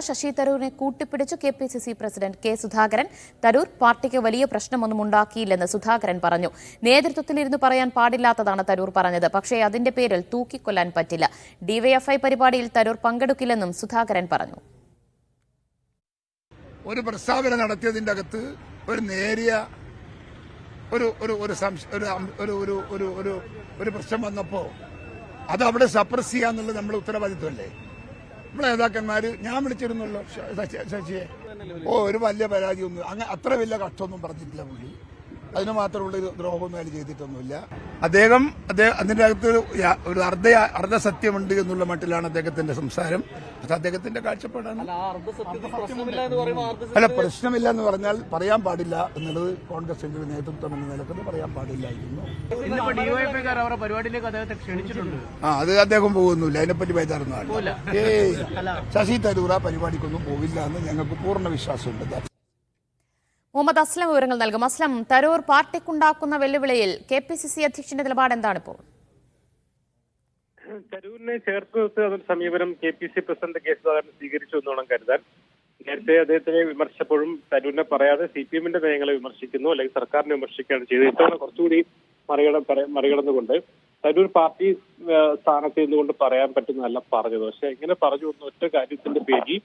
ശശി തരൂരിനെ കൂട്ടിപ്പിടിച്ചു KPCC president K Sudhakaran. Tharoor പാർട്ടിക്ക് വലിയ പ്രശ്നമൊന്നും ഉണ്ടാക്കിയില്ലെന്ന് സുധാകരൻ പറഞ്ഞു. നേതൃത്വത്തിലിരുന്ന് പറയാൻ പാടില്ലാത്തതാണ് തരൂർ പറഞ്ഞത്. പക്ഷേ അതിന്റെ പേരിൽ തൂക്കിക്കൊല്ലാൻ പറ്റില്ല. DYFI പരിപാടിയിൽ തരൂർ പങ്കെടുക്കില്ലെന്നും സുധാകരൻ പറഞ്ഞു. ഒരു പ്രസ്താവന നടത്തിയതിന്റെ അകത്ത് ഒരു നേരിയ ഒരു പ്രശ്നം വന്നപ്പോ അത് അവിടെ സപ്രസ് ചെയ്യാന്നുള്ളത് നമ്മുടെ ഉത്തരവാദിത്വമല്ലേ? നമ്മളെ നേതാക്കന്മാര് ഞാൻ വിളിച്ചിരുന്നല്ലോ ശശിയെ. ഒരു വലിയ പരാതിയൊന്നും അങ്ങനെ അത്ര വലിയ കഷ്ടമൊന്നും പറഞ്ഞിട്ടില്ല പുള്ളി. അതിന് മാത്രമുള്ള ദ്രോഹമൊന്നും അയാൾ ചെയ്തിട്ടൊന്നുമില്ല. അദ്ദേഹം അതിന്റെ അകത്ത് ഒരു അർദ്ധസത്യമുണ്ട് എന്നുള്ള മട്ടിലാണ് അദ്ദേഹത്തിന്റെ സംസാരം. അത് അദ്ദേഹത്തിന്റെ കാഴ്ചപ്പാടാണ്. അല്ല, പ്രശ്നമില്ല എന്ന് പറഞ്ഞാൽ പറയാൻ പാടില്ല എന്നുള്ളത് കോൺഗ്രസിന്റെ നേതൃത്വം എന്ന നിലക്ക് പറയാൻ പാടില്ലായിരുന്നു. അത് അദ്ദേഹം പോകുന്നില്ല, അതിനെപ്പറ്റി ബേജാറൊന്നും. ശശി തരൂർ ആ പരിപാടിക്കൊന്നും പോവില്ല എന്ന് ഞങ്ങൾക്ക് പൂർണ്ണ വിശ്വാസമുണ്ട്. മുഹമ്മദ് അസ്ലം വിവരങ്ങൾ നൽകും. അസ്ലം, തരൂർ പാർട്ടിക്കുണ്ടാക്കുന്ന വെല്ലുവിളിയിൽ KPCC അധ്യക്ഷന്റെ നിലപാട് എന്താണ് ഇപ്പോൾ? തരൂരിനെ ചേർത്ത് നിർത്തി അതൊരു സമീപനം KPCC പ്രസിഡന്റ് കെ സുധാകരൻ സ്വീകരിച്ചു എന്ന് വേണം കരുതാൻ. നേരത്തെ അദ്ദേഹത്തിനെ വിമർശിച്ചപ്പോഴും തരൂരിനെ പറയാതെ CPM-ന്റെ നയങ്ങളെ വിമർശിക്കുന്നു, അല്ലെങ്കിൽ സർക്കാരിനെ വിമർശിക്കുകയാണ് ചെയ്തത്. ഇത്തവണ കുറച്ചുകൂടി മറികടന്നുകൊണ്ട് തരൂർ പാർട്ടി സ്ഥാനത്ത് നിന്നുകൊണ്ട് പറയാൻ പറ്റുന്നതല്ല പറഞ്ഞത്. പക്ഷെ എങ്ങനെ പറഞ്ഞു എന്ന ഒറ്റ കാര്യത്തിന്റെ പേരിൽ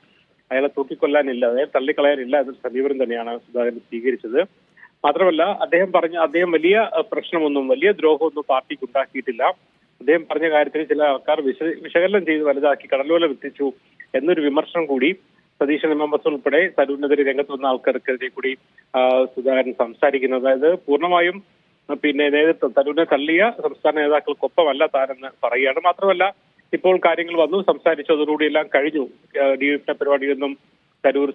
അയാളെ തൂക്കിക്കൊല്ലാനില്ല, അതായത് തള്ളിക്കളയാനില്ല എന്നൊരു സമീപനം തന്നെയാണ് സുധാകരൻ സ്വീകരിച്ചത്. മാത്രമല്ല അദ്ദേഹം വലിയ പ്രശ്നമൊന്നും വലിയ ദ്രോഹമൊന്നും പാർട്ടിക്ക് ഉണ്ടാക്കിയിട്ടില്ല. അദ്ദേഹം പറഞ്ഞ കാര്യത്തിൽ ചില ആൾക്കാർ വിശകലനം ചെയ്ത് വലുതാക്കി കടലോല എത്തിച്ചു എന്നൊരു വിമർശനം കൂടി സതീശൻ MMS ഉൾപ്പെടെ തരൂരിനെതിരെ രംഗത്ത് വന്ന ആൾക്കാർക്കെതിരെ കൂടി സുധാകരൻ സംസാരിക്കുന്നത്. അതായത് പൂർണ്ണമായും നേതൃത്വം തരൂരിനെ തള്ളിയ സംസ്ഥാന നേതാക്കൾക്കൊപ്പമല്ല താനെന്ന് പറയുകയാണ്. മാത്രമല്ല ഇപ്പോൾ കാര്യങ്ങൾ വന്നു, സംസാരിച്ചതോടുകൂടി എല്ലാം കഴിഞ്ഞു. DYFI പരിപാടിയൊന്നും തരൂർ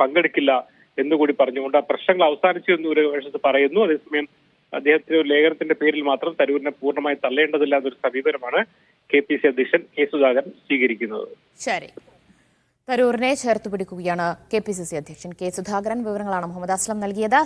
പങ്കെടുക്കില്ല എന്നുകൂടി പറഞ്ഞുകൊണ്ട് ആ പ്രശ്നങ്ങൾ അവസാനിച്ചു എന്ന് ഒരു വശത്ത് പറയുന്നു. അതേസമയം അദ്ദേഹത്തിന്റെ ഒരു ലേഖനത്തിന്റെ പേരിൽ മാത്രം തരൂരിനെ പൂർണ്ണമായി തള്ളേണ്ടതില്ല എന്നൊരു സമീപനമാണ് KPCC അധ്യക്ഷൻ കെ സുധാകരൻ സ്വീകരിക്കുന്നത്. ശരി, തരൂരിനെ ചേർത്ത് പിടിക്കുകയാണ് KPCC അധ്യക്ഷൻ കെ സുധാകരൻ. വിവരങ്ങളാണ് മുഹമ്മദ് അസ്ലം നൽകിയത്.